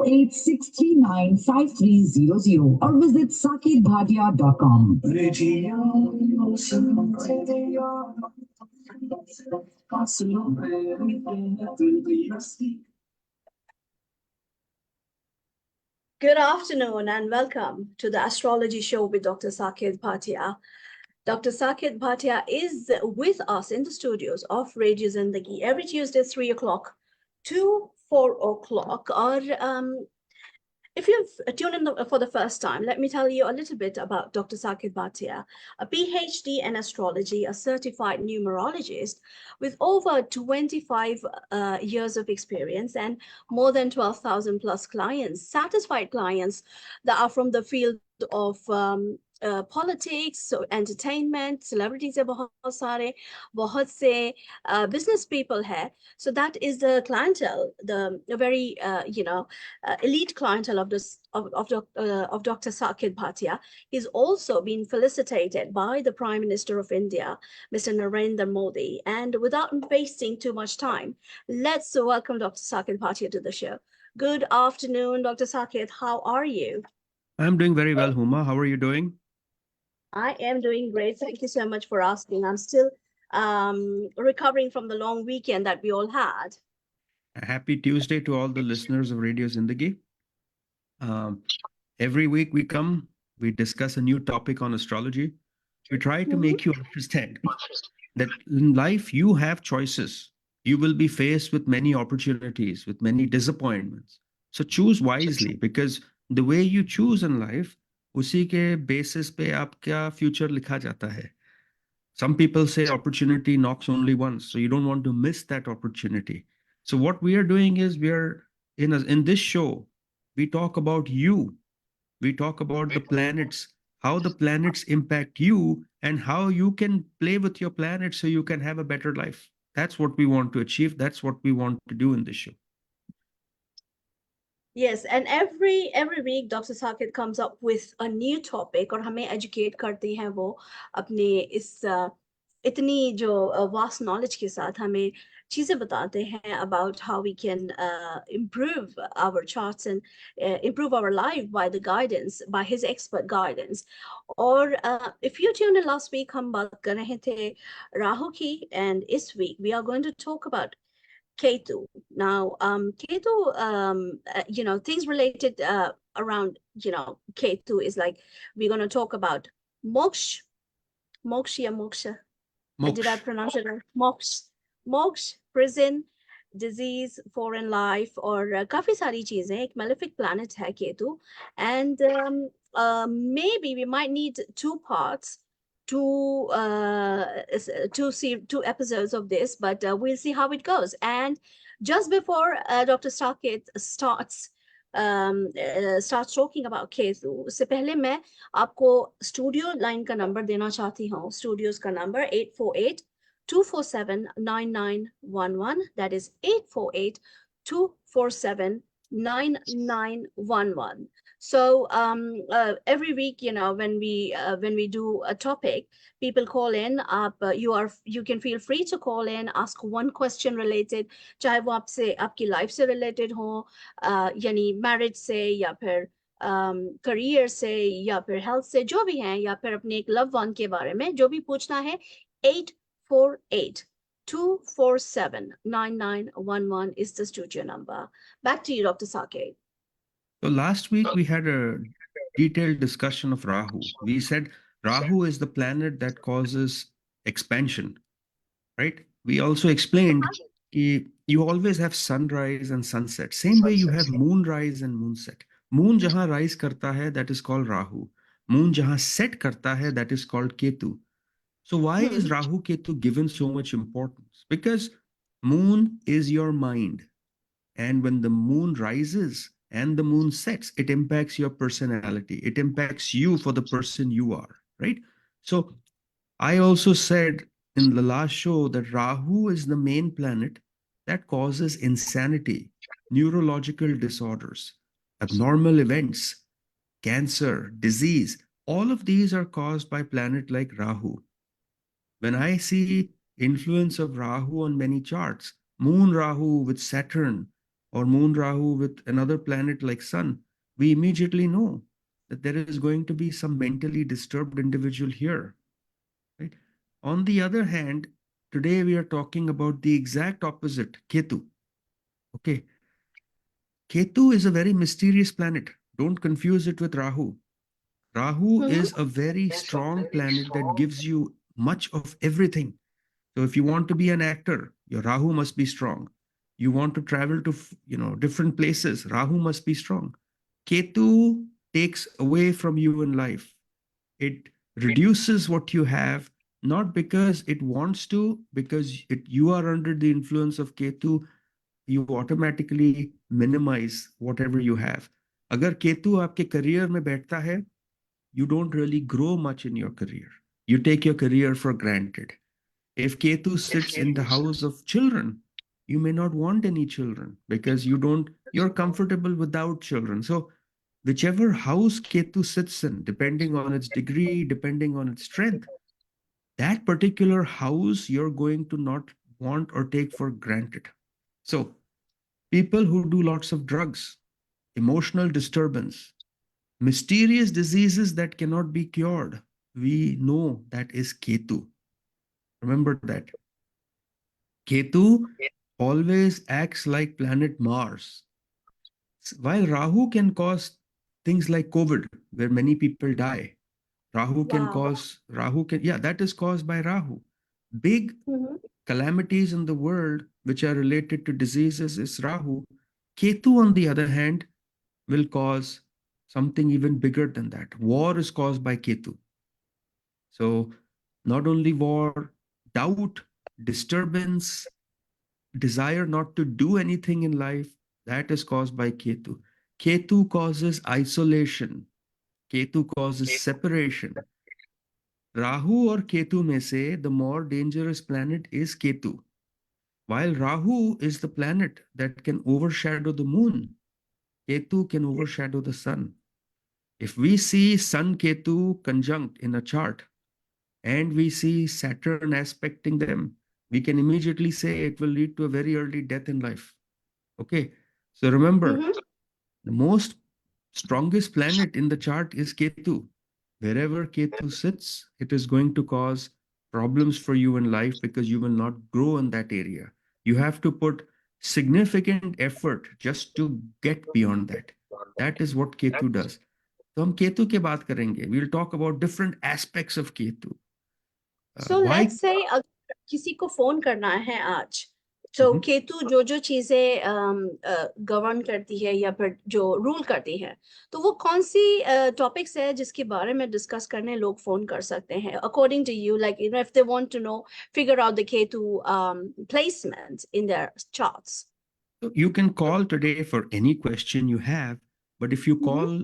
086395300 or visit saketbhatia.com. Good afternoon and welcome to the Astrology Show with Dr. Saket Bhatia. Dr. Saket Bhatia is with us in the studios of Radio Zindagi every Tuesday, 3 o'clock to 4 o'clock. Or if you've tuned in for the first time, let me tell you a little bit about Dr. Saket Bhatia, a PhD in astrology, a certified numerologist with over 25 years of experience and more than 12,000 plus clients, satisfied clients that are from the field of politics, so entertainment, celebrities है बहुत से business people है. So that is the clientele, the very elite clientele of Dr. Saket Bhatia. He's also been felicitated by the Prime Minister of India, Mr. Narendra Modi. And without wasting too much time, let's welcome Dr. Saket Bhatia to the show. Good afternoon, Dr. Saket. How are you? I'm doing very well, Huma. How are you doing? I am doing great. Thank you so much for asking. I'm still recovering from the long weekend that we all had. Happy Tuesday to all the listeners of Radio Zindagi. Every week we come, we discuss a new topic on astrology. We try to make you understand that in life you have choices. You will be faced with many opportunities, with many disappointments. So choose wisely, because the way you choose in life, उसी के basis पे आपका future लिखा जाता है. Some people say opportunity knocks only once, so you don't want to miss that opportunity. So what we are doing is we are in this show, we talk about you. We talk about the planets, how the planets impact you and how you can play with your planet so you can have a better life. That's what we want to achieve. That's what we want to do in this show. Yes, and every week Dr. Saket comes up with a new topic और हमें educate करते हैं वो अपने इस इतनी जो vast knowledge के साथ हमें चीजें बताते हैं about how we can improve our charts and improve our life by the guidance, by his expert guidance. और if you tuned in last week हम बात कर रहे थे राहु की, and this week we are going to talk about Ketu. Now, Ketu, things related around, Ketu is like, we're going to talk about Moksha. Did I pronounce it right? Moksha, prison, disease, foreign life, or काफी सारी चीजें. एक Malefic Planet है Ketu. And maybe we might need two parts, two episodes of this, but we'll see how it goes. And just before Dr. Saket starts talking about Ketu, उससे पहले मैं आपको studio line का number देना चाहती हूँ. Studios का number 848-247-9911. That is 848-247-9911. So every week, when we do a topic, people call in. You can feel free to call in, ask one question related, चाहे वो आपकी life से related हो, यानी marriage से या फिर career से या फिर health से, जो भी है, या फिर अपने एक loved one के बारे में जो भी पूछना है. 848-247-9911 is the studio number. Back to you, Dr. Saket. So last week we had a detailed discussion of Rahu. We said Rahu is the planet that causes expansion, right? We also explained you always have sunrise and sunset. Same way you have moonrise and moonset. Moon jahan rise karta hai, that is called Rahu. Moon jahan set karta hai, that is called Ketu. So why is Rahu Ketu given so much importance? Because moon is your mind. And when the moon rises and the moon sets, it impacts your personality. It impacts you for the person you are, right? So I also said in the last show that Rahu is the main planet that causes insanity, neurological disorders, abnormal events, cancer, disease. All of these are caused by planet like Rahu. When I see influence of Rahu on many charts, Moon Rahu with Saturn, or moon Rahu with another planet like sun, we immediately know that there is going to be some mentally disturbed individual here, right? On the other hand, today we are talking about the exact opposite, Ketu. Okay. Ketu is a very mysterious planet. Don't confuse it with Rahu. Rahu Mhm. is a very strong planet that gives you much of everything. So if you want to be an actor, your Rahu must be strong. You want to travel to, different places, Rahu must be strong. Ketu takes away from you in life. It reduces what you have, not because it wants to, because you are under the influence of Ketu, you automatically minimize whatever you have. अगर केतु आपके career में बैठता है, you don't really grow much in your career. You take your career for granted. If Ketu sits in the house of children, you may not want any children because you're comfortable without children. So whichever house Ketu sits in, depending on its degree, depending on its strength, that particular house you're going to not want or take for granted. So people who do lots of drugs, emotional disturbance, mysterious diseases that cannot be cured, we know that is Ketu. Remember that. Ketu always acts like planet Mars. While Rahu can cause things like COVID, where many people die, Wow. yeah, that is caused by Rahu. Big Mhm. calamities in the world which are related to diseases is Rahu. Ketu, on the other hand, will cause something even bigger than that. War is caused by Ketu. So, not only war, doubt, disturbance, desire not to do anything in life, that is caused by Ketu. Ketu causes isolation. Ketu causes separation. Rahu or Ketu may say the more dangerous planet is Ketu. While Rahu is the planet that can overshadow the moon, Ketu can overshadow the sun. If we see Sun Ketu conjunct in a chart and we see Saturn aspecting them, we can immediately say it will lead to a very early death in life. Okay. So remember, Mhm. the most strongest planet in the chart is Ketu. Wherever Ketu sits, it is going to cause problems for you in life because you will not grow in that area. You have to put significant effort just to get beyond that. That is what Ketu does. तो हम केतु के बात करेंगे. We'll talk about different aspects of Ketu. So Why? let's say अगर किसी को phone करना है आज, तो Mhm. केतु जो जो चीजें गवर्न करती है या फिर जो रूल करती है, तो वो कौन सी टॉपिक्स है जिसके बारे में डिस्कस करने लोग फोन कर सकते हैं according to you, like you know if they want to know figure out the Ketu placement in their charts. So you can call today for any question you have, but if you call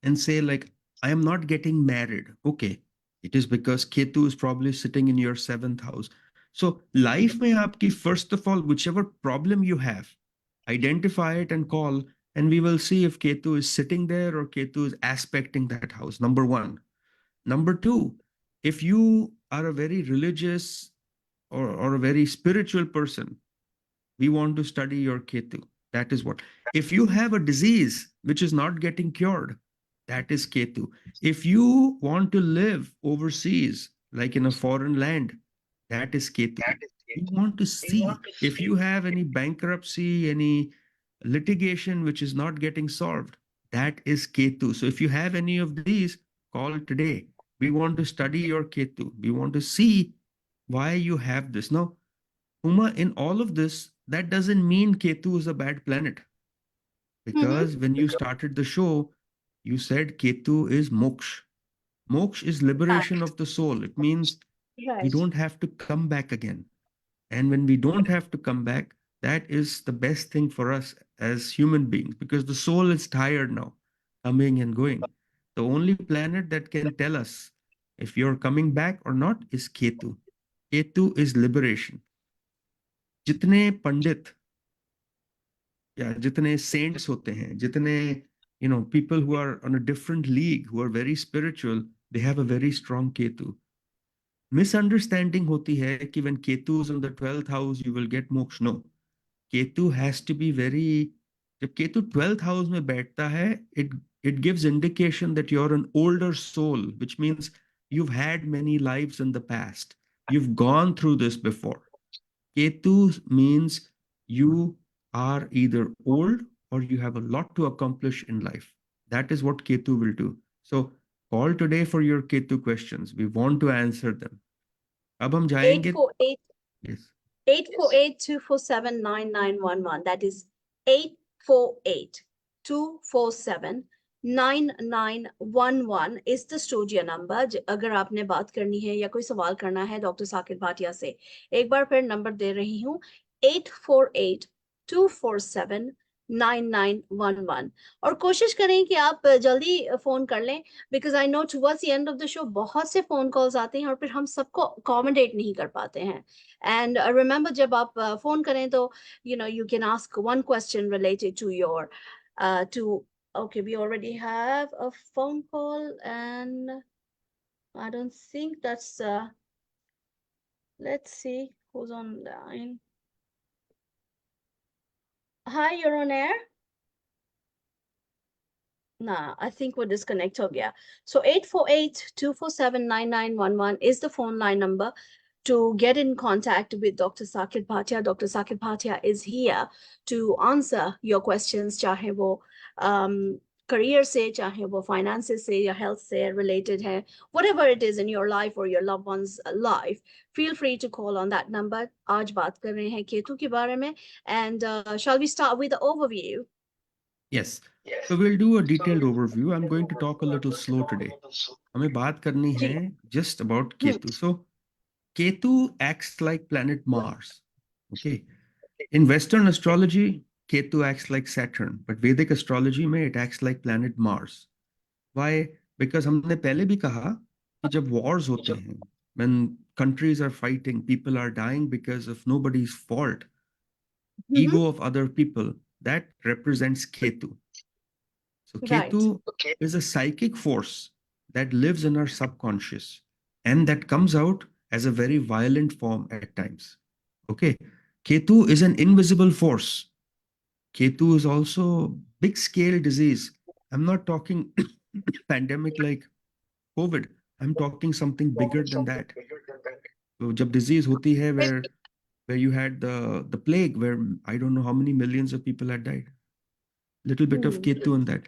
and say, like, I am not getting married, okay, it is because Ketu is probably sitting in your seventh house. So, life mein aapki, first of all, whichever problem you have, identify it and call, and we will see if Ketu is sitting there or Ketu is aspecting that house. Number one. Number two, if you are a very religious or a very spiritual person, we want to study your Ketu. That is what. If you have a disease which is not getting cured, that is Ketu. If you want to live overseas, like in a foreign land, that is Ketu. We want to see if you have any bankruptcy, any litigation which is not getting solved, that is Ketu. So if you have any of these, call today. We want to study your Ketu. We want to see why you have this. Now, Uma, in all of this, that doesn't mean Ketu is a bad planet. Because when you started the show, you said Ketu is Moksha. Moksha is liberation of the soul. It means we Right. don't have to come back again. And when we don't have to come back, that is the best thing for us as human beings because the soul is tired now, coming and going. The only planet that can tell us if you're coming back or not is Ketu. Ketu is liberation. जितने पंडित या जितने cents होते हैं, जितने people who are on a different league, who are very spiritual, they have a very strong Ketu. Misunderstanding होती है कि when Ketu is in the 12th house, you will get moksha. No. Ketu has to be very जब Ketu 12th house में बैठता है, it gives indication that you're an older soul, which means you've had many lives in the past. You've gone through this before. Ketu means you are either old or you have a lot to accomplish in life. That is what Ketu will do. So call today for your Ketu questions. We want to answer them. अब हम जाएंगे. 848 Yes. 848-247-9911. That is 848-247-9911 is the studio number. अगर आपने बात करनी है या कोई सवाल करना है डॉक्टर साकित भाटिया से, एक बार फिर नंबर दे रही हूँ 848-247-9911 और कोशिश करें कि आप जल्दी फोन कर लें, because I know towards the end of the show बहुत से फोन कॉल्स आते हैं और फिर हम सबको अकोमोडेट नहीं कर पाते हैं. And remember, जब आप phone करें तो you can ask one question related to your okay, we already have a phone call and I don't think that's let's see who's on line. Hi, you're on air. Nah, I think we're disconnected ho gaya. So 848-247-9911 is the phone line number to get in contact with Dr. Saket Bhatia. Dr. Saket Bhatia is here to answer your questions, चाहे वो career से, चाहे वो finances से या health से related है, whatever it is in your life or your loved one's life, feel free to call on that number. आज बात कर रहे हैं केतु के बारे में, and shall we start with the overview? Yes. So we'll do a detailed overview. I'm going to talk a little slow today. हमें बात करनी है just about Ketu. So Ketu acts like planet Mars. Okay. In Western astrology, Ketu acts like Saturn, but Vedic astrology में it acts like planet Mars. Why? Because हमने पहले भी कहा कि जब wars होते हैं, when countries are fighting, people are dying because of nobody's fault, ego of other people, that represents Ketu. So Ketu is a psychic force that lives in our subconscious and that comes out as a very violent form at times. Okay. Ketu is an invisible force. Ketu is also big scale disease. I'm not talking pandemic like COVID. I'm talking something bigger than that. So जब disease होती है where you had the plague, where I don't know how many millions of people had died. Little bit of Ketu in that.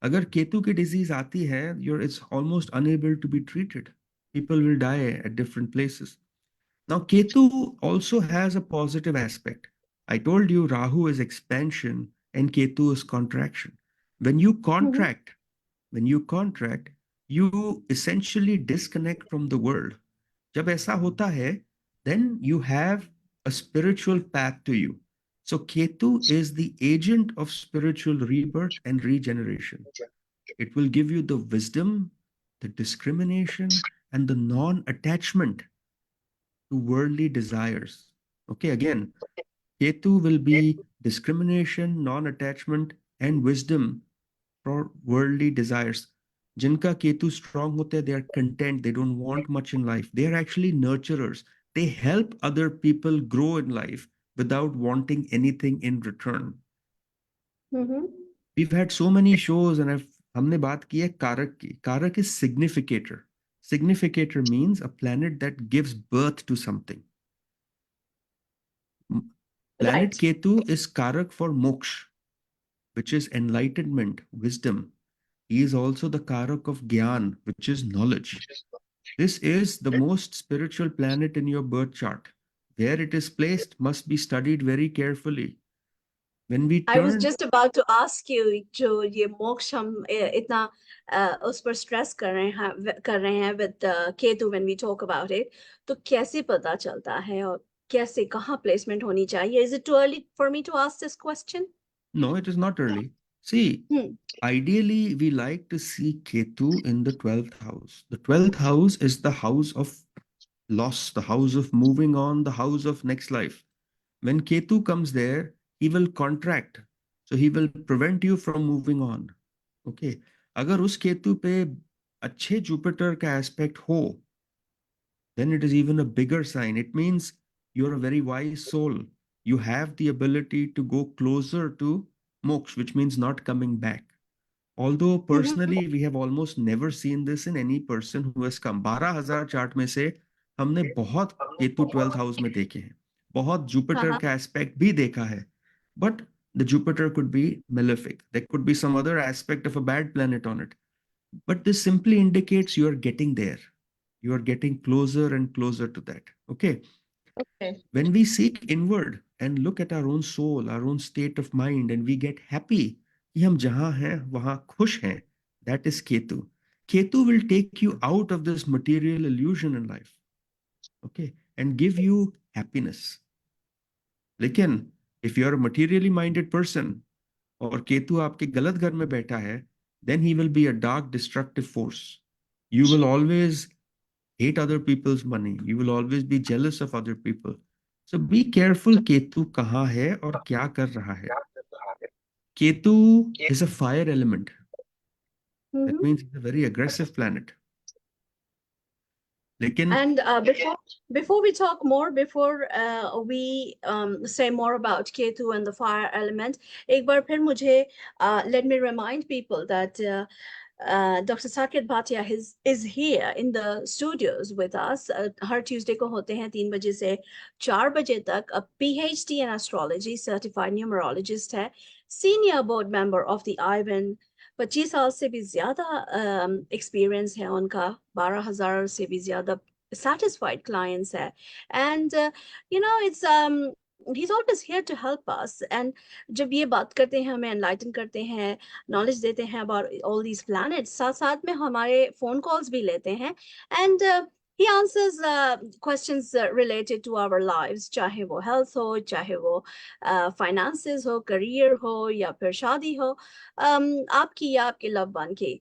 अगर केतु की disease आती है, it's almost unable to be treated. People will die at different places. Now, Ketu also has a positive aspect. I told you Rahu is expansion and Ketu is contraction. When you contract, you essentially disconnect from the world. जब ऐसा होता है, then you have a spiritual path to you. So Ketu is the agent of spiritual rebirth and regeneration. It will give you the wisdom, the discrimination, and the non-attachment to worldly desires. Okay, again, Ketu will be discrimination, non-attachment, and wisdom for worldly desires. Jinka Ketu strong hote, they are content, they don't want much in life. They are actually nurturers. They help other people grow in life without wanting anything in return. We've had so many shows and हमने बात की है कारक की. Karak is significator. Significator means a planet that gives birth to something. Planet Ketu is Karak for Moksha, which is enlightenment, wisdom. He is also the Karak of Gyan, which is knowledge. This is the most spiritual planet in your birth chart. Where it is placed must be studied very carefully. When we turn, I was just about to ask you, जो ये मोक्ष हम इतना उस पर stress कर रहे हैं with Ketu when we talk about it, तो कैसे पता चलता है और कैसे कहाँ placement होनी चाहिए? Is it too early for me to ask this question? No, it is not early. See, ideally, we like to see Ketu in the 12th house. The 12th house is the house of loss, the house of moving on, the house of next life. When Ketu comes there, he will contract. So he will prevent you from moving on. Okay. अगर उस केतु पे अच्छे Jupiter का aspect हो, then it is even a bigger sign. It means you're a very wise soul. You have the ability to go closer to moksha, which means not coming back. Although personally, we have almost never seen this in any person who has come. 12,000 chart में से हमने बहुत Ketu 12th house में देखे हैं, बहुत Jupiter का aspect भी देखा है. But the Jupiter could be malefic. There could be some other aspect of a bad planet on it. But this simply indicates you are getting there. You are getting closer and closer to that. Okay. Okay. When we seek inward and look at our own soul, our own state of mind, and we get happy, कि हम जहां हैं वहां खुश हैं, that is Ketu. Ketu will take you out of this material illusion in life, okay, and give you happiness. लेकिन if you are a materially minded person और केतु आपके गलत घर में बैठा है, then he will be a dark destructive force. You will always hate other people's money. You will always be jealous of other people. So be careful Ketu कहाँ है और क्या कर रहा है. Ketu is a fire element. That means it's a very aggressive planet. लेकिन And before we talk more, before we say more about Ketu and the fire element, एक बार फिर मुझे let me remind people that Dr. Saket Bhatia is here in the studios with us. Her Tuesday को होते हैं 3 बजे से 4 बजे तक. A PhD in astrology, certified numerologist है, senior board member of the IVEN. 25 साल से भी ज्यादा एक्सपीरियंस है उनका, 12,000 से भी ज्यादा satisfied clients है, and you know, it's he's always here to help us. And जब ये बात करते हैं, हमें enlighten करते हैं, knowledge देते हैं about all these planets, साथ साथ में हमारे phone calls भी लेते हैं, and he answers questions related to our lives, चाहे वो health हो, चाहे वो finances हो, career हो, या फिर शादी हो, आपकी या आपके loved one की.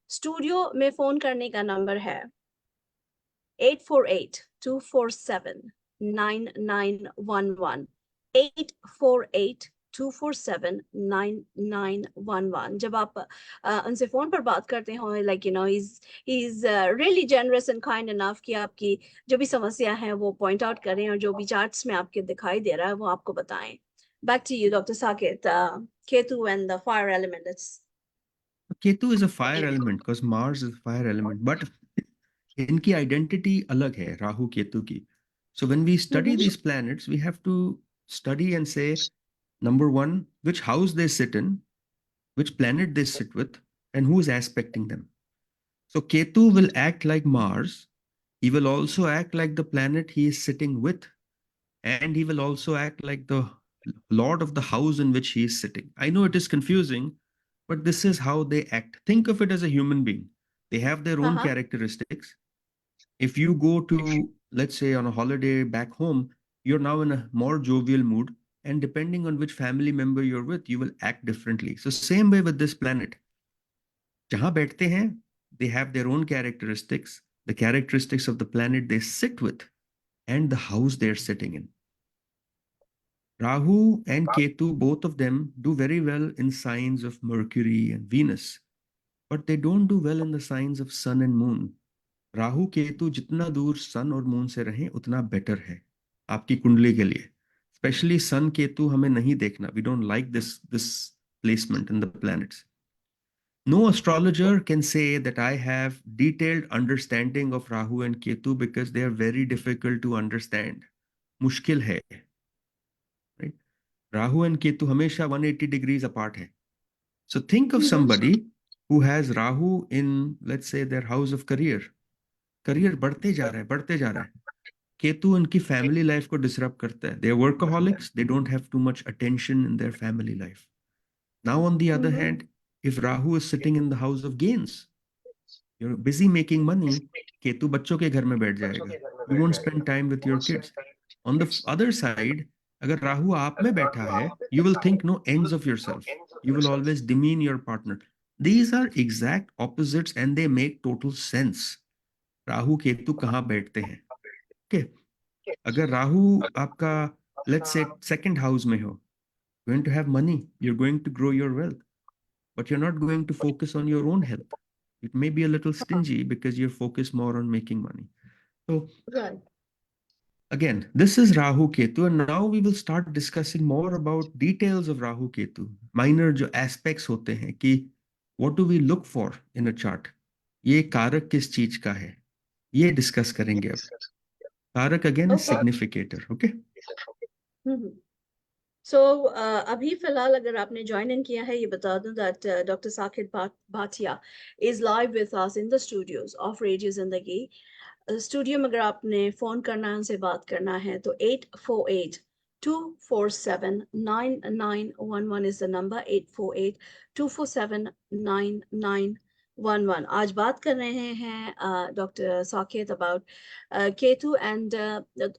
स्टूडियो में फोन करने का नंबर है 848-247-9911, 848-247-9911. जब आप उनसे फोन पर बात करते हो, like you know, he's really generous and kind enough कि आपकी जो भी समस्या है वो point out करें, और जो भी charts में आपके दिखाई दे रहा है वो आपको बताएं. Back to you, Dr. Saket. Ketu and the fire element. Ketu is a fire element because Mars is a fire element, but इनकी identity अलग है राहु केतु की. So when we study these planets, we have to study and say, number one, which house they sit in, which planet they sit with, and who is aspecting them. So Ketu will act like Mars. He will also act like the planet he is sitting with, and he will also act like the lord of the house in which he is sitting. I know it is confusing, but this is how they act. Think of it as a human being. They have their own characteristics. If you go to, let's say, on a holiday back home, you're now in a more jovial mood, and depending on which family member you're with, you will act differently. So same way with this planet. Jahan baithte hain, they have their own characteristics, the characteristics of the planet they sit with, and the house they're sitting in. Rahu and Ketu, both of them do very well in signs of Mercury and Venus, but they don't do well in the signs of Sun and Moon. Rahu Ketu जितना दूर सन और moon से रहें उतना better है आपकी कुंडली के लिए. स्पेशली सन केतु हमें नहीं देखना. We don't like this placement in the planets. No astrologer can say that I have detailed understanding of Rahu and Ketu because they are very difficult to understand. मुश्किल है, राइट? राहु एंड केतु हमेशा 180 डिग्रीज अपार्ट है. So think of somebody who has Rahu in, let's say, their house of career. Career बढ़ते जा रहा है. केतु उनकी family life को डिसरप्ट करता है. They are workaholics, they don't have too much attention in their family life. Now on the other hand, if Rahu is sitting in the house of gains, you are busy making money, Ketu बच्चों के घर में बैठ जाएगा. You won't spend time with your kids. On the other side, अगर राहु आप में बैठा है, you will think no ends of yourself. You will always demean your partner. These are exact opposites and they make total sense. Rahu Ketu कहाँ बैठते हैं? Okay. अगर राहु आपका, let's say, second house में हो, going to have money, you're going to grow your wealth, but you're not going to focus on your own health. It may be a little stingy because you're focused more on making money. So Again, this is Rahu Ketu, and now we will start discussing more about details of Rahu Ketu. Minor जो aspects होते हैं कि what do we look for in a chart? ये कारक किस चीज का है? ये डिस्कस करेंगे अब. कारक again is Okay. significator, okay? So अभी फिलहाल अगर आपने join in किया है, ये बता दूं that Dr. Saket Bhatia is live with us in the studios of Radio Zindagi. Studio में अगर आपने फोन करना है, उनसे बात करना है तो 848-247-9911 is the number. 848-247-9911. आज बात कर रहे हैं doctor Saket about Ketu and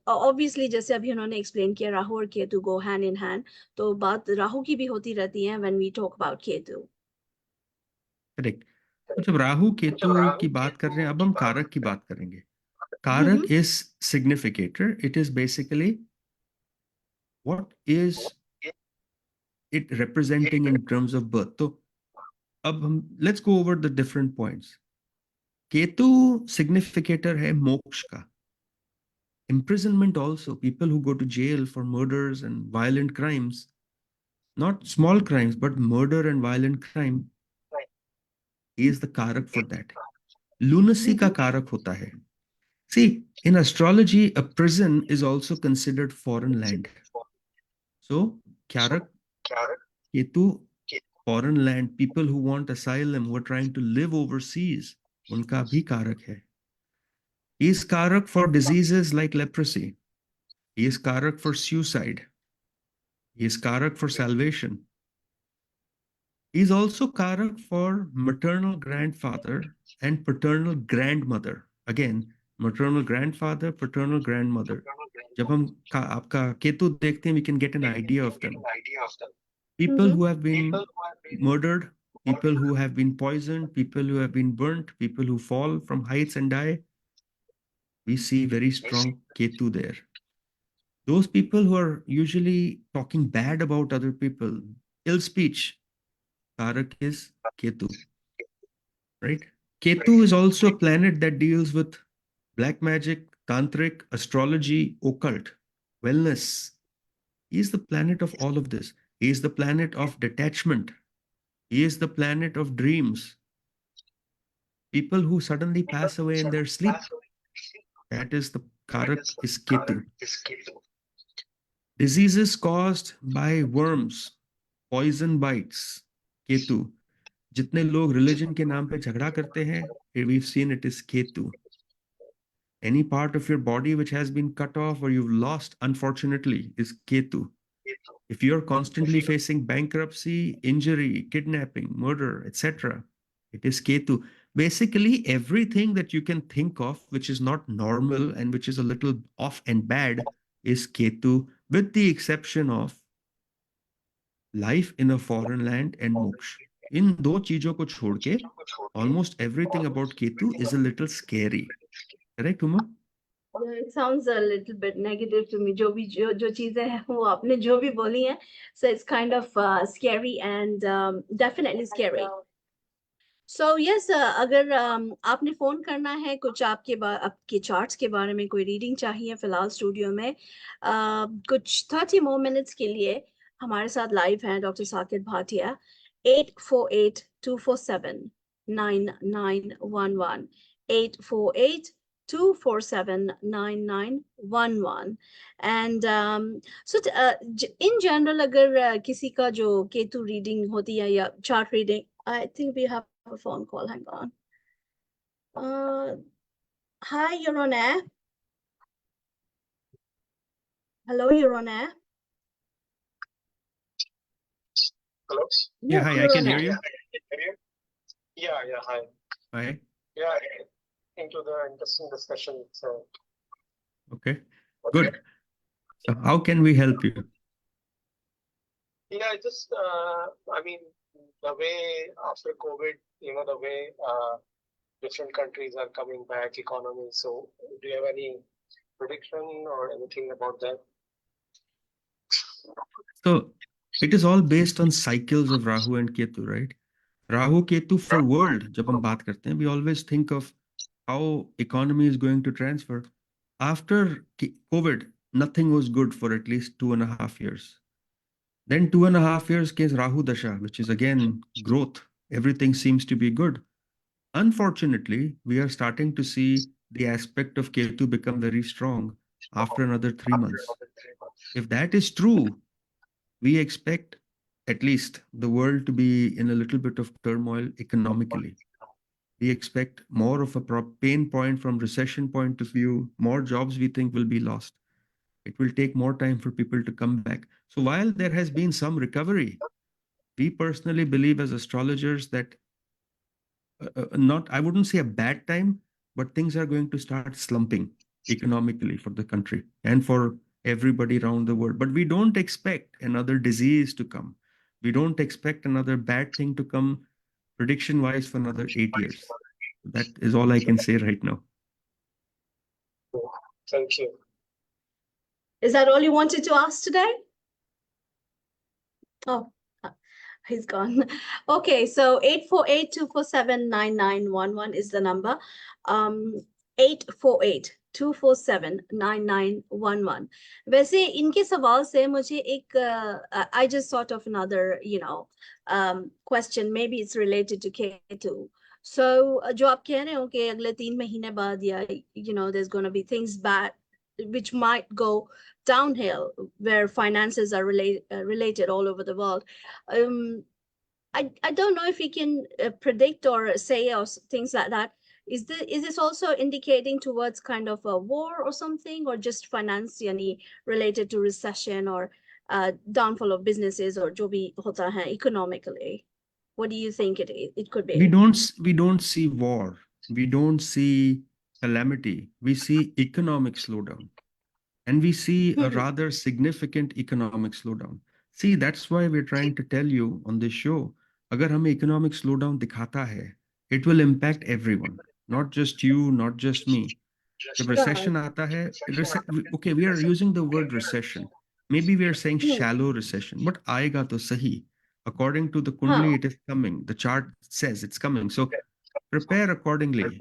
obviously जैसे अभी उन्होंने एक्सप्लेन किया, राहु और Ketu go hand in hand, तो बात राहु की भी होती रहती है when we talk about Ketu. Correct. तो जब राहु केतु की बात कर रहे हैं, अब हम कारक की बात करेंगे. Karak is significator. It is basically what is it representing in terms of birth. So, let's go over the different points. Ketu significator hai moksha ka. Imprisonment also. People who go to jail for murders and violent crimes, not small crimes, but murder and violent crime, he is the karak for that. Lunacy ka karak hota hai. See, in astrology, a prison is also considered foreign land. So, Karak, Ketu, foreign land, people who want asylum, who are trying to live overseas, unka bhi Karak hai. He is Karak for diseases like leprosy. He is Karak for suicide. He is Karak for salvation. He is also Karak for maternal grandfather and paternal grandmother. Again, maternal grandfather, paternal grandmother. जब हम आपका केतु देखते हैं, we can get an idea of them. People who have been murdered, people who have been poisoned, people who have been burnt, people who fall from heights and die. We see very strong Ketu there. Those people who are usually talking bad about other people, ill speech, Karak is Ketu. Right? Ketu is also a planet that deals with black magic, tantric, astrology, occult, wellness. He is the planet of all of this. He is the planet of detachment. He is the planet of dreams. People who suddenly pass away in their sleep. That is the Karak is Ketu. Diseases caused by worms, poison bites, Ketu. जितने लोग religion के नाम पे झगड़ा करते हैं, we've seen it is Ketu. Any part of your body which has been cut off or you've lost, unfortunately, is Ketu. If you're constantly facing bankruptcy, injury, kidnapping, murder, etc., it is Ketu. Basically, everything that you can think of which is not normal and which is a little off and bad is Ketu, with the exception of life in a foreign land and moksha. इन दो चीजों को छोड़ के almost everything about Ketu is a little scary. Correct, Uma? Yeah, it sounds a little bit negative to me. जो चीजें हैं वो आपने जो भी बोली हैं, so it's kind of scary and definitely scary. So yes, अगर आपने फोन करना है, कुछ आपके चार्ट्स के बारे में कोई रीडिंग चाहिए, फिलहाल स्टूडियो में कुछ 30 more minutes के लिए हमारे साथ लाइव हैं doctor Saket Bhatia. 848-247-9911 848-247-9911 and so in general अगर किसी का जो केतु रीडिंग होती है या chart reading, I think we have a phone call. Hang on. Hi, you're on air. Hello, you're on air. Hello? Yeah, hi, I can hear you. Yeah, hi. Hi. Yeah, into the interesting discussion. So, Okay, good. So how can we help you? yeah, just, I mean, the way after COVID, the way different countries are coming back, economy. So, do you have any prediction or anything about that? So it is all based on cycles of Rahu and Ketu, right? Rahu Ketu for world, जब हम बात करते हैं, we always think of how economy is going to transfer. After COVID, nothing was good for at least 2.5 years. Then 2.5 years came Rahu Dasha, which is again growth. Everything seems to be good. Unfortunately, we are starting to see the aspect of Ketu become very strong after another 3 months. If that is true, we expect at least the world to be in a little bit of turmoil economically. We expect more of a pain point from recession point of view. More jobs we think will be lost. It will take more time for people to come back. So while there has been some recovery, we personally believe as astrologers that not, I wouldn't say a bad time, but things are going to start slumping economically for the country and for everybody around the world. But we don't expect another disease to come. We don't expect another bad thing to come prediction wise for another 8 years. That is all I can say right now. Thank you. Is that all you wanted to ask today? Oh, he's gone. Okay, so 848-247-9911 is the number. 848-247-9911. वैसे इनके सवाल से मुझे एक I just thought of another, question. Maybe it's related to Ketu. So जो आप कह रहे हो कि अगले 3 महीने बाद या there's going to be things bad which might go downhill, where finances are related all over the world. I don't know if we can predict or say or things like that. Is this also indicating towards kind of a war or something, or just finance related to recession or downfall of businesses or jo bhi hota hai economically? What do you think it could be? We don't see war. We don't see calamity. We see economic slowdown. And we see a rather significant economic slowdown. See, that's why we're trying to tell you on this show, agar hame economic slowdown dikhata hai, it will impact everyone, not just you, not just me. If recession aata hai, okay, we are using the word recession. Maybe we are saying shallow recession, but aayega to sahi. According to the Kundali, it is coming. The chart says it's coming. So prepare accordingly.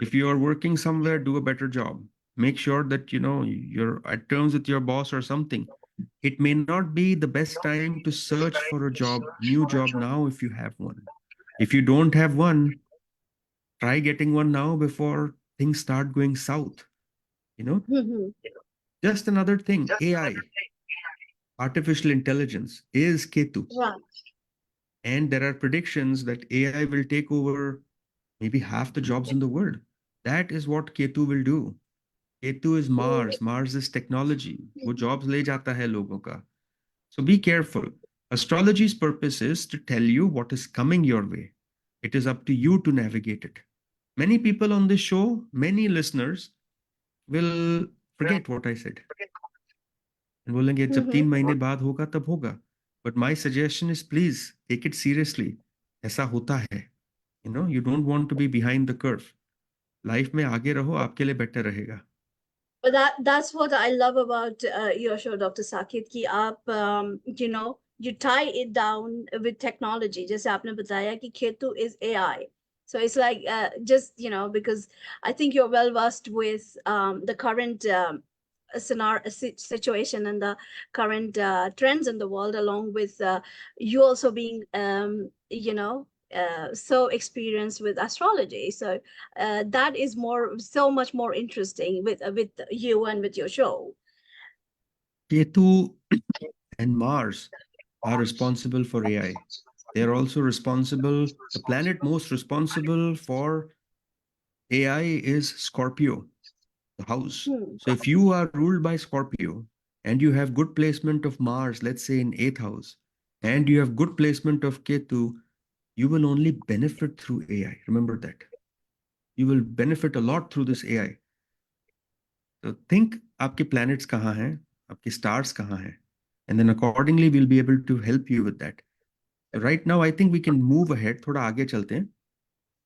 If you are working somewhere, do a better job. Make sure that you're at terms with your boss or something. It may not be the best time to search for a job, new job now if you have one. If you don't have one, try getting one now before things start going south. Just another thing, AI, artificial intelligence, is Ketu. Right. And there are predictions that AI will take over maybe half the jobs in the world. That is what Ketu will do. Ketu is Mars. Mars is technology. वो jobs ले जाता है लोगों का. So be careful. Astrology's purpose is to tell you what is coming your way. It is up to you to navigate it. Many people on this show, many listeners will forget what I said. And बोलेंगे जब 3 महीने बाद होगा तब होगा. But my suggestion is please take it seriously. ऐसा होता है. You don't want to be behind the curve. Life में आगे रहो, आपके लिए better रहेगा. But that's what I love about your show, Dr. Saket, कि आप you tie it down with technology. जैसे आपने बताया कि Ketu is AI. So it's like just because I think you're well versed with the current scenario situation and the current trends in the world, along with you also being so experienced with astrology. So that is so much more interesting with you and with your show. Ketu and Mars are responsible for AI. They are also responsible, the planet most responsible for AI is Scorpio, the house. So if you are ruled by Scorpio and you have good placement of Mars, let's say in 8th house, and you have good placement of Ketu, you will only benefit through AI. Remember that. You will benefit a lot through this AI. So think आपके planets कहाँ हैं, आपके stars कहाँ हैं, and then accordingly we'll be able to help you with that. So right now I think we can move ahead. थोड़ा आगे चलते हैं.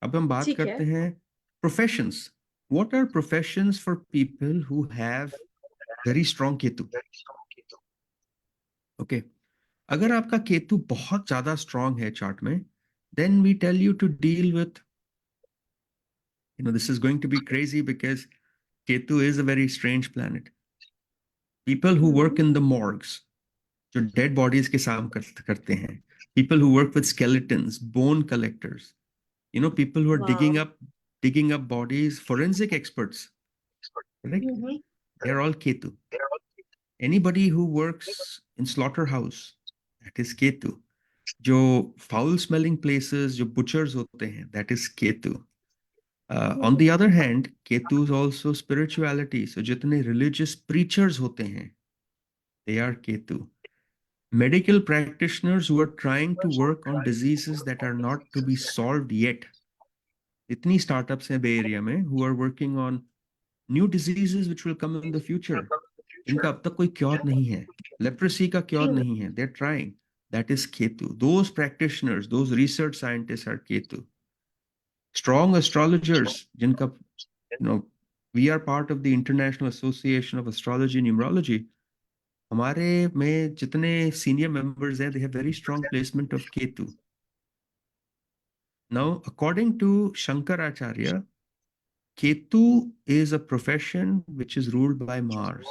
अब हम बात करते हैं professions. What are professions for people who have very strong Ketu? Okay. अगर आपका केतु बहुत ज्यादा strong है chart में, then we tell you to deal with, this is going to be crazy because Ketu is a very strange planet. People who work in the morgues, जो dead bodies के काम करते हैं, people who work with skeletons, bone collectors, people who are Wow. digging up bodies, forensic experts, correct? Mhm. They're all Ketu. Anybody who works in slaughterhouse, that is Ketu. जो foul smelling places, जो butchers होते हैं, that is Ketu. On the other hand, Ketu is also spirituality. So जितने religious preachers होते हैं, they are Ketu. Medical practitioners who are trying to work on diseases that are not to be solved yet. इतनी startups हैं Bay Area में who are working on new diseases which will come in the future. इनका अब तक कोई cure नहीं है. Leprosy का cure नहीं है. They're trying. That is Ketu. Those practitioners, those research scientists are Ketu. Strong astrologers, जिनका, we are part of the International Association of Astrology and Numerology. हमारे में जितने senior members हैं, they have very strong placement of Ketu. Now, according to Shankaracharya, Ketu is a profession which is ruled by Mars.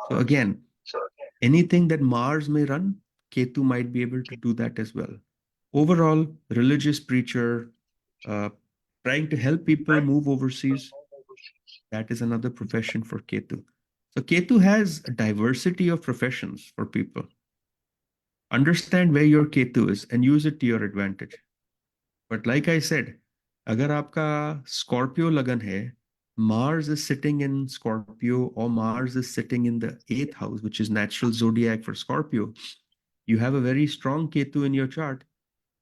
So again, anything that Mars may run, Ketu might be able to do that as well. Overall, religious preacher, trying to help people move overseas, that is another profession for Ketu. So Ketu has a diversity of professions for people. Understand where your Ketu is and use it to your advantage. But like I said, अगर आपका Scorpio लगन है, Mars is sitting in Scorpio or Mars is sitting in the 8th house, which is natural zodiac for Scorpio. You have a very strong Ketu in your chart.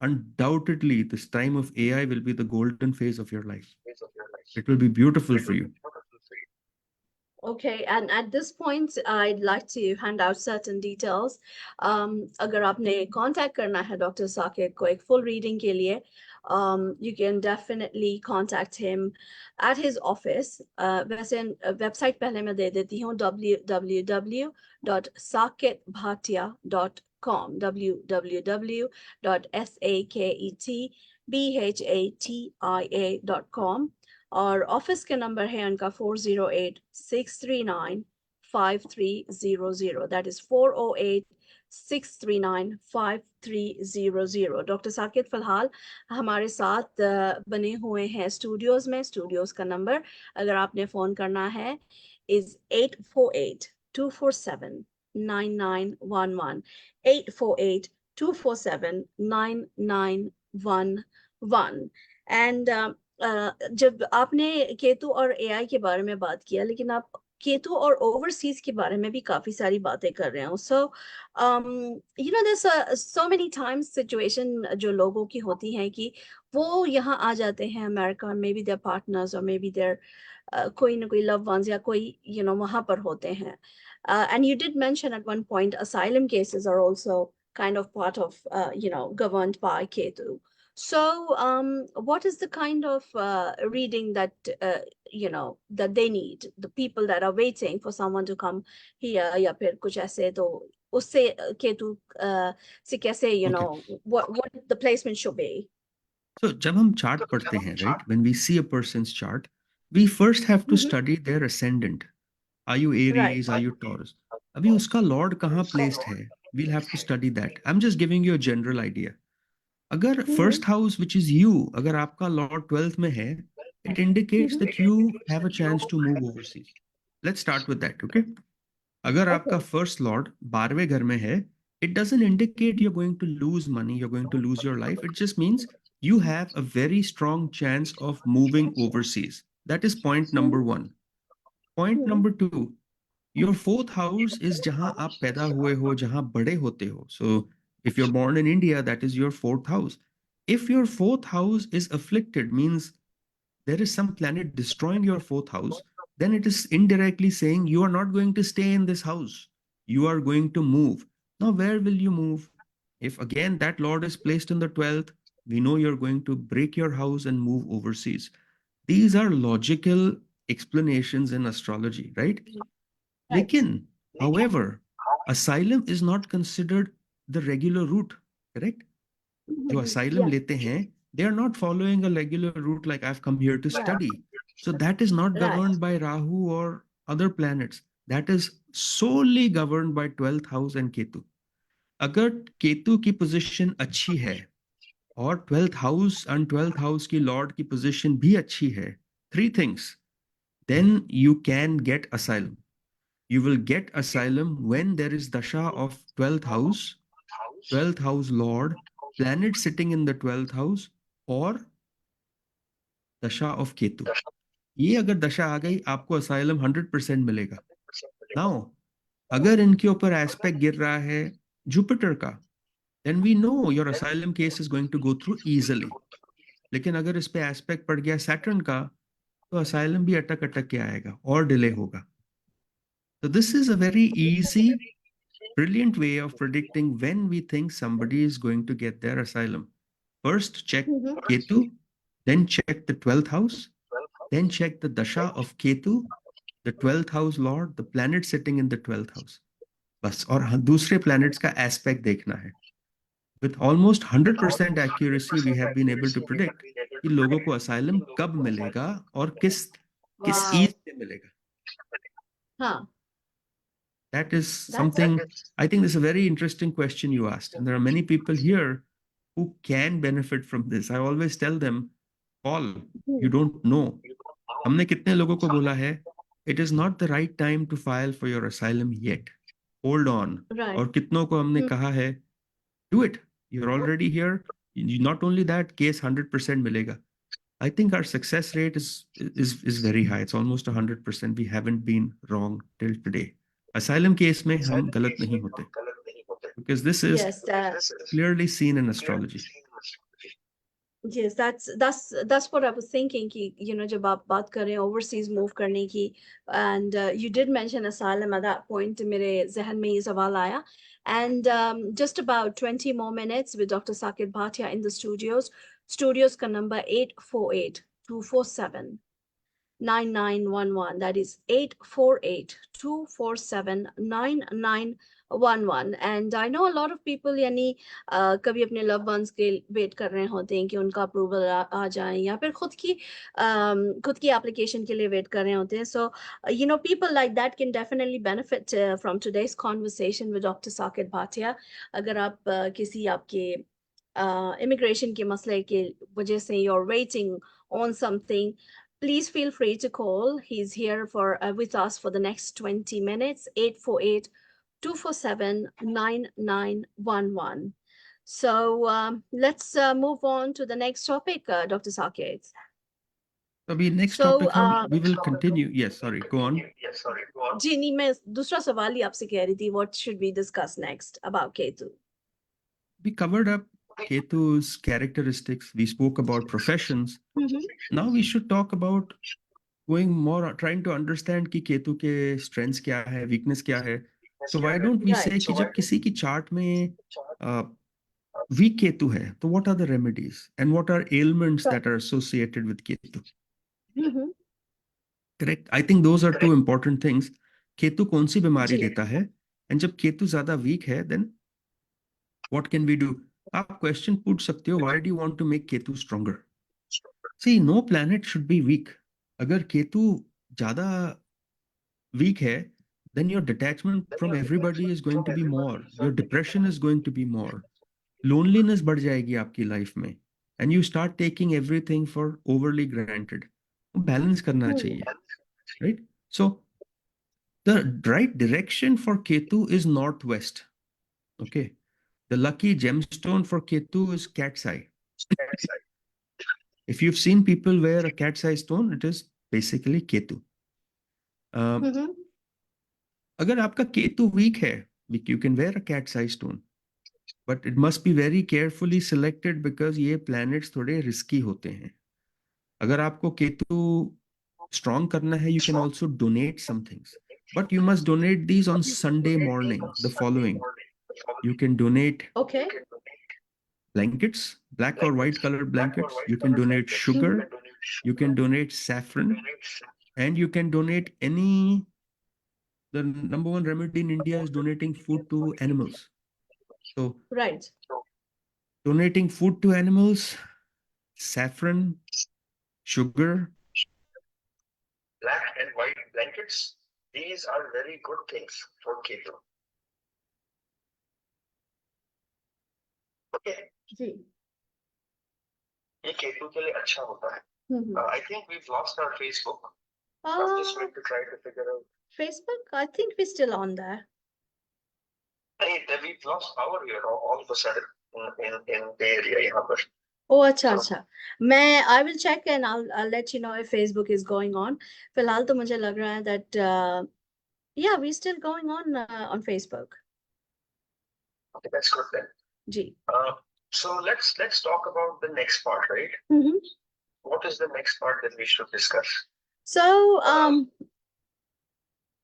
Undoubtedly, this time of AI will be the golden phase of your life. It will be beautiful for you. Okay, and at this point, I'd like to hand out certain details. अगर आपने contact करना है Dr. Saket को एक full reading के लिए, you can definitely contact him at his office. वैसे website पहले मैं दे देती हूँ, www.saketbhatia.com, www.saketbhatia.com. और ऑफिस के नंबर है उनका 408-639-5300. That is 408-639-5300. डॉक्टर साकित फिलहाल हमारे साथ बने हुए हैं स्टूडियोज में. स्टूडियोज का नंबर अगर आपने फोन करना है इज 848-247-9911, 848-247-9911. एंड जब आपने केतु और एआई के बारे में बात किया, लेकिन आप केतु और ओवरसीज के बारे में भी काफी सारी बातें कर रहे हो. सो there's so many times situation जो लोगों की होती हैं कि वो यहाँ आ जाते हैं America, may be there partners और मे बी देयर कोई ना कोई लव वंस या कोई वहाँ पर होते हैं. And you did mention at one point asylum cases are also kind of part of governed by Ketu. So, what is the kind of reading that that they need? The people that are waiting for someone to come here, या फिर कुछ ऐसे, तो उससे केतु से कैसे what the placement should be? So, जब हम chart पढ़ते हैं, right? When we see a person's chart, we first have to study their ascendant. Are you Aries? Are you Taurus? अभी उसका Lord कहाँ placed है? We'll have to study that. I'm just giving you a general idea. अगर first house, which is you, अगर आपका Lord 12th में है, it indicates that you have a chance to move overseas. Let's start with that, okay? अगर आपका first Lord 12वें घर में है, it doesn't indicate you're going to lose money, you're going to lose your life. It just means you have a very strong chance of moving overseas. That is point number one. Point number two, your 4th house is जहां आप पैदा हुए हो, जहां बड़े होते हो. So if you're born in India, that is your 4th house. If your 4th house is afflicted, means there is some planet destroying your 4th house, then it is indirectly saying you are not going to stay in this house. You are going to move. Now, where will you move? If again that Lord is placed in the 12th, we know you're going to break your house and move overseas. These are logical explanations in astrology, right? Lekin, however, asylum is not considered the regular route, correct? जो asylum लेते हैं, they are not following a regular route like I've come here to study. So that is not Right. governed by Rahu or other planets. That is solely governed by 12th house and Ketu. अगर केतु की position अच्छी है और 12th house and 12th house की Lord की position भी अच्छी है, three things, then you can get asylum. You will get asylum when there is dasha of 12th house, 12th house lord, planet sitting in the 12th house, or dasha of Ketu. ये अगर दशा आ गई आपको asylum 100% मिलेगा. Now अगर इनके ऊपर aspect गिर रहा है जुपिटर का, then we know your asylum case is going to go through easily. लेकिन अगर इस पे एस्पेक्ट पड़ गया सैटर्न का, तो असाइलम भी अटक अटक के आएगा और डिले होगा. So this is a very easy, brilliant way of predicting when we think somebody is going to get their asylum. First check Ketu, then check the 12th house, then check the dasha of Ketu, the 12th house lord, the planet sitting in the 12th house. बस, और दूसरे planets का aspect देखना है. With almost 100% accuracy, we have been able to predict कि लोगों को asylum कब मिलेगा और किस Wow. ease से मिलेगा. Huh. That is something, I think this is a very interesting question you asked. And there are many people here who can benefit from this. I always tell them, Paul, you don't know. हमने कितने लोगों को बोला है, it is not the right time to file for your asylum yet. Hold on. Right. और कितनों को हमने कहा है, do it. You're already here. Not only that, case 100% मिलेगा. I think our success rate is very high. It's almost 100%. We haven't been wrong till today. Asylum case में हम गलत नहीं होते, because this is Yes, clearly seen in astrology. yes, that's what I was thinking कि जब आप बात कर रहे हैं overseas move करने की, and you did mention asylum at that point, मेरे जहन में ये सवाल आया. And just about 20 more minutes with Dr. Saket Bhatia in the studios का number 848-247-9911. That is 848-247-9911. And I know a lot of people यानी कभी अपने loved ones के वेट कर रहे होते हैं कि उनका अप्रूवल आ जाए, या फिर खुद की एप्लीकेशन के लिए वेट कर रहे होते हैं. So people like that can definitely benefit from today's conversation with Dr. Saket Bhatia. अगर आप किसी आपके immigration के मसले के वजह से you're waiting on something, please feel free to call. He's here with us for the next 20 minutes, 848-247-9911. So let's move on to the next topic, Dr. Saket. अभी next topic we will continue. Yes, sorry, go on. जी नहीं, मैं दूसरा सवाल ही आपसे कह रही थी. What should we discuss next about Ketu? We covered up Ketu's characteristics. We spoke about professions. Now we should talk about going more, trying to understand कि केतु के strengths क्या है, weakness क्या है. So why don't we say कि जब किसी की chart में weak केतु है, तो what are the remedies and what are ailments that are associated with Ketu? Correct. I think those are two important things. Ketu कौन सी बीमारी देता है, and जब केतु ज़्यादा weak है, then what can we do? आप question पूछ सकते हो, why do you want to make Ketu stronger? See, no planet should be weak. अगर केतु ज़्यादा weak है, then your detachment from everybody is going to be more. Your depression is going to be more. Loneliness बढ़ जाएगी आपकी life में. And you start taking everything for overly granted. Balance करना चाहिए. Right? So, the right direction for Ketu is northwest. Okay. The lucky gemstone for Ketu is cat's eye. If you've seen people wear a cat's eye stone, it is basically Ketu. अगर आपका Ketu weak है, you can wear a cat's eye stone. But it must be very carefully selected because ये planets थोड़े risky होते हैं. अगर आपको Ketu strong करना है, you can also donate some things. But you must donate these on Sunday morning, the following. You can donate blankets, black or white colored blankets. You can donate sugar. You can donate saffron. And you can donate the number one remedy in India is donating food to animals. So, donating food to animals, saffron, sugar, white blankets, these are very good things for Ketu. Okay. जी. ये केतु के लिए अच्छा होता है. I think we've lost our Facebook. I'm just going to try to figure out. Facebook, I think we're still on there. Hey, we've lost power here all of a sudden in the area यहाँ पर. Oh, अच्छा अच्छा. I will check and I'll let you know if Facebook is going on. फिलहाल तो मुझे लग रहा है that yeah, we're still going on Facebook. Okay, that's good then. Ji. So let's talk about the next part, right? What is the next part that we should discuss? So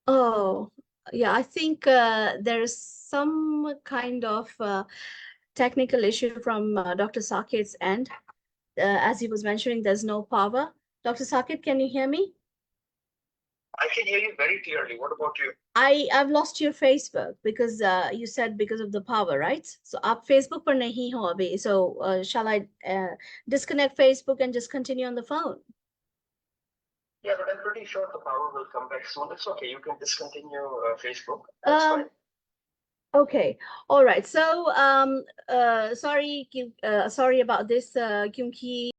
oh yeah, I think there's some kind of technical issue from Dr. Saket's end. As he was mentioning, there's no power. Dr. Saket, can you hear me? I can hear you very clearly. What about you? I've lost your Facebook because you said because of the power, right? So आप Facebook पर नहीं हो अभी. So shall I disconnect Facebook and just continue on the phone? Yeah, but I'm pretty sure the power will come back soon. It's okay. You can discontinue Facebook. That's fine. Okay. All right. So sorry about this क्योंकि